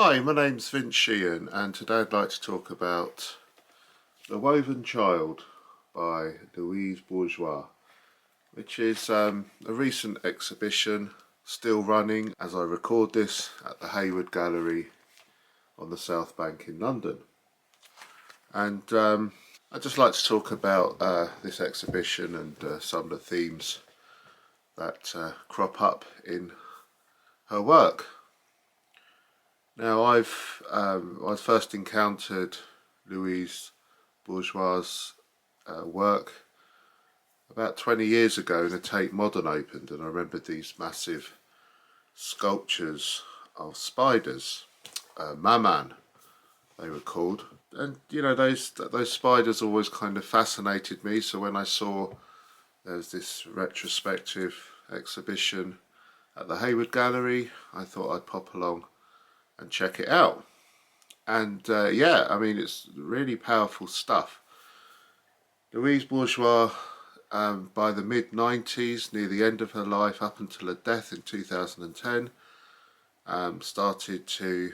Hi, my name's Vince Sheehan, and today I'd like to talk about The Woven Child by Louise Bourgeois, which is a recent exhibition still running as I record this at the Haywood Gallery on the South Bank in London. And I'd just like to talk about this exhibition and some of the themes that crop up in her work. Now, I first encountered Louise Bourgeois' work about 20 years ago when the Tate Modern opened, and I remembered these massive sculptures of spiders, maman they were called, and you know those spiders always kind of fascinated me. So when I saw there was this retrospective exhibition at the Hayward Gallery, I thought I'd pop along and check it out. And yeah, I mean, it's really powerful stuff. Louise Bourgeois, by the mid-90s, near the end of her life, up until her death in 2010, started to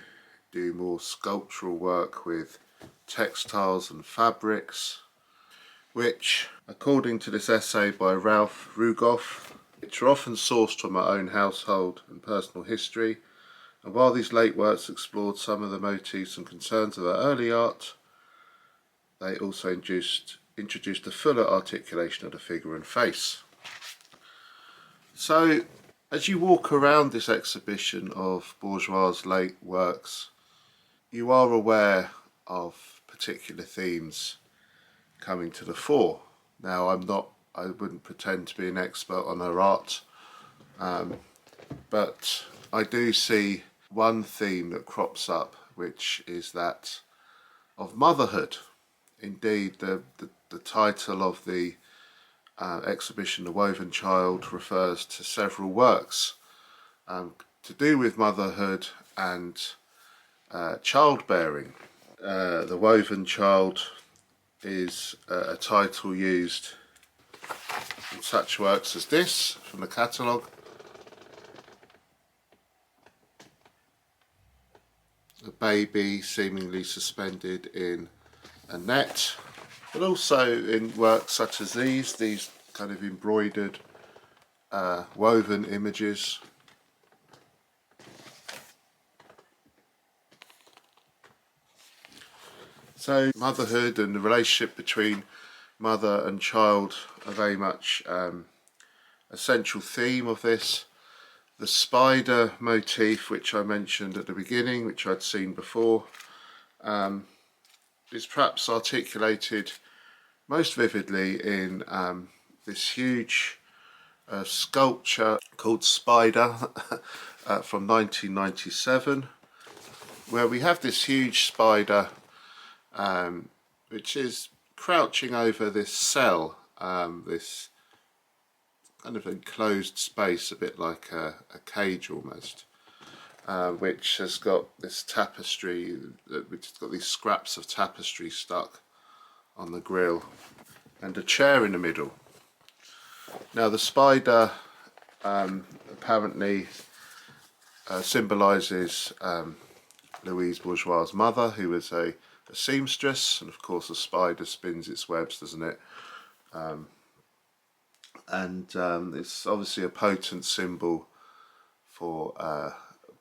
do more sculptural work with textiles and fabrics, which, according to this essay by Ralph Rugoff, which are often sourced from her own household and personal history. And while these late works explored some of the motifs and concerns of her early art, they also introduced a fuller articulation of the figure and face. So, as you walk around this exhibition of Bourgeois' late works, you are aware of particular themes coming to the fore. Now, I wouldn't pretend to be an expert on her art, but I do see one theme that crops up, which is that of motherhood. Indeed, the title of the exhibition, The Woven Child, refers to several works to do with motherhood and childbearing. The Woven Child is a title used in such works as this from the catalogue. A baby seemingly suspended in a net, but also in works such as these kind of embroidered woven images. So motherhood and the relationship between mother and child are very much a central theme of this. The spider motif, which I mentioned at the beginning, which I'd seen before, is perhaps articulated most vividly in this huge sculpture called Spider from 1997, where we have this huge spider which is crouching over this cell, this kind of enclosed space, a bit like a cage almost, which has got this tapestry, which has got these scraps of tapestry stuck on the grill, and a chair in the middle. Now the spider apparently symbolises Louise Bourgeois' mother, who was a seamstress, and of course a spider spins its webs, doesn't it? And it's obviously a potent symbol for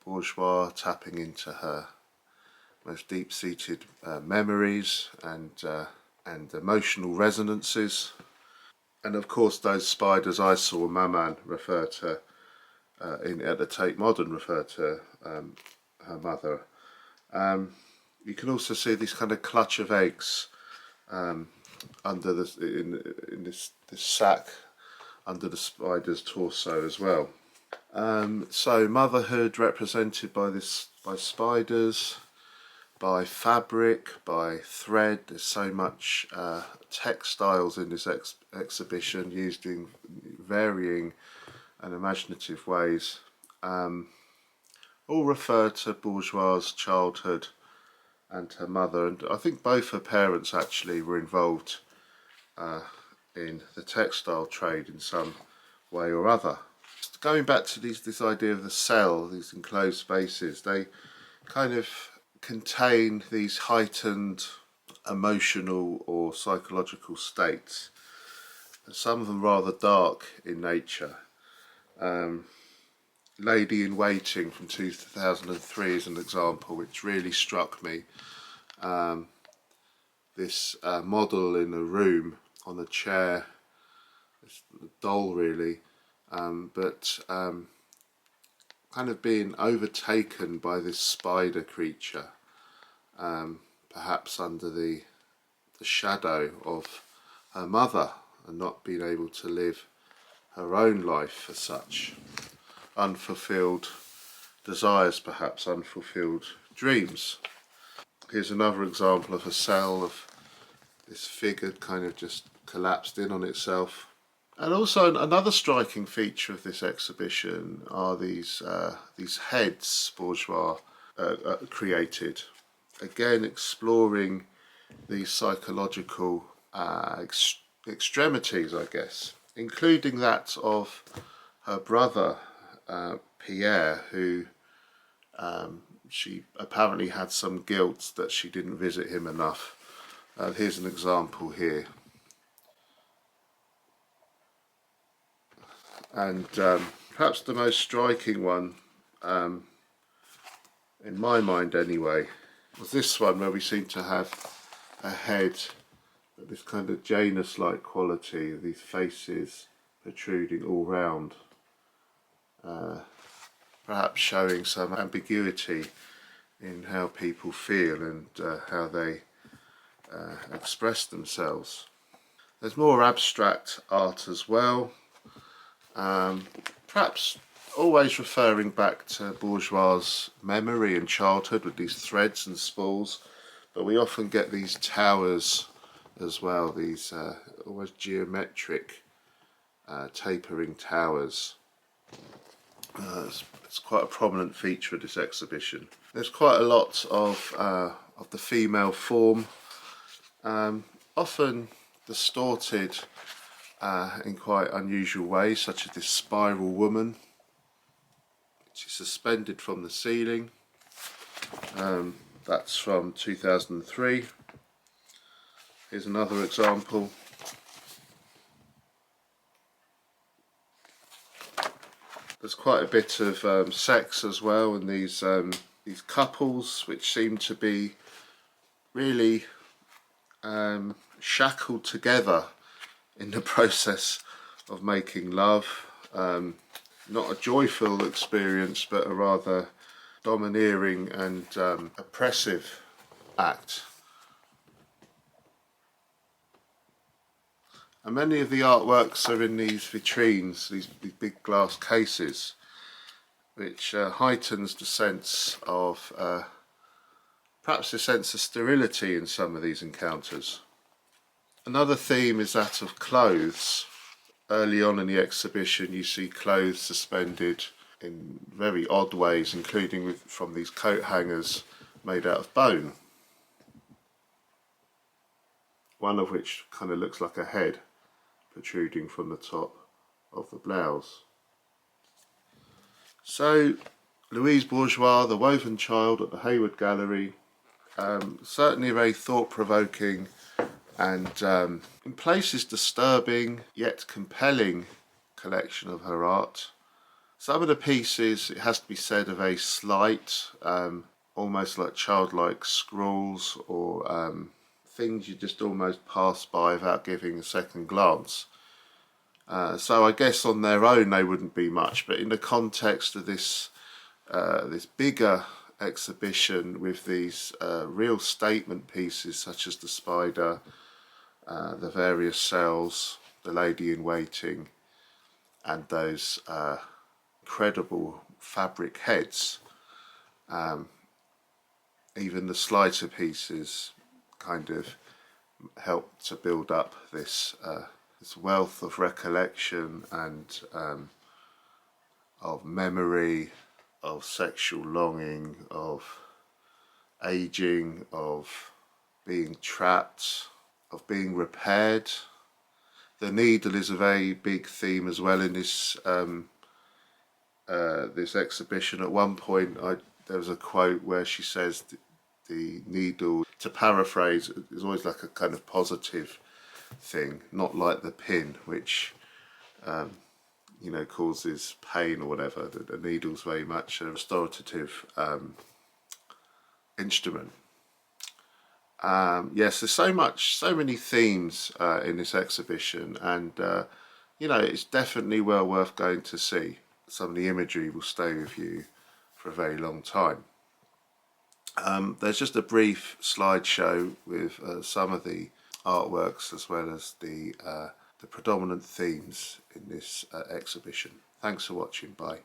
Bourgeois tapping into her most deep-seated memories and emotional resonances. And of course those spiders I saw, maman, refer to, at the Tate Modern, refer to her mother. You can also see this kind of clutch of eggs under in this sack under the spider's torso as well. So motherhood represented by spiders, by fabric, by thread. There's so much textiles in this exhibition used in varying and imaginative ways. All refer to Bourgeois' childhood and her mother, and I think both her parents actually were involved in the textile trade in some way or other. Going back to this idea of the cell, these enclosed spaces, they kind of contain these heightened emotional or psychological states. Some of them rather dark in nature. Lady in Waiting from 2003 is an example which really struck me. This model in a room on a chair, this doll really, but kind of being overtaken by this spider creature, perhaps under the shadow of her mother, and not being able to live her own life as such. Unfulfilled desires, perhaps unfulfilled dreams. Here's another example of a cell of this figure kind of just collapsed in on itself. And also another striking feature of this exhibition are these heads Bourgeois created. Again, exploring these psychological extremities, I guess, including that of her brother Pierre, who she apparently had some guilt that she didn't visit him enough. Here's an example here. And perhaps the most striking one, in my mind anyway, was this one, where we seem to have a head, this kind of Janus-like quality, these faces protruding all round, perhaps showing some ambiguity in how people feel and how they express themselves. There's more abstract art as well, perhaps always referring back to Bourgeois' memory and childhood with these threads and spools, but we often get these towers as well, these almost geometric tapering towers. It's quite a prominent feature of this exhibition. There's quite a lot of the female form, often distorted in quite unusual ways, such as this spiral woman, which is suspended from the ceiling. That's from 2003. Here's another example. There's quite a bit of sex as well in these couples, which seem to be really shackled together in the process of making love. Not a joyful experience, but a rather domineering and oppressive act. And many of the artworks are in these vitrines, these big glass cases, which heightens the sense of, perhaps a sense of sterility in some of these encounters. Another theme is that of clothes. Early on in the exhibition you see clothes suspended in very odd ways, including from these coat hangers made out of bone. One of which kind of looks like a head protruding from the top of the blouse. So, Louise Bourgeois, The Woven Child at the Haywood Gallery, certainly a very thought-provoking and in places disturbing yet compelling collection of her art. Some of the pieces, it has to be said, are very slight, almost like childlike scrawls or things you just almost pass by without giving a second glance. So I guess on their own they wouldn't be much, but in the context of this bigger exhibition with these real statement pieces such as the spider, the various cells, the lady in waiting, and those incredible fabric heads, even the slighter pieces kind of help to build up this wealth of recollection and of memory, of sexual longing, of aging, of being trapped, of being repaired. The needle is a very big theme as well in this this exhibition. At one point I there was a quote where she says the needle, to paraphrase, is always like a kind of positive thing, not like the pin, which you know, causes pain or whatever. The needle's very much a restorative instrument. Yes, there's so many themes in this exhibition, and you know, it's definitely well worth going to see. Some of the imagery will stay with you for a very long time. There's just a brief slideshow with some of the artworks as well as the predominant themes in this exhibition. Thanks for watching. Bye.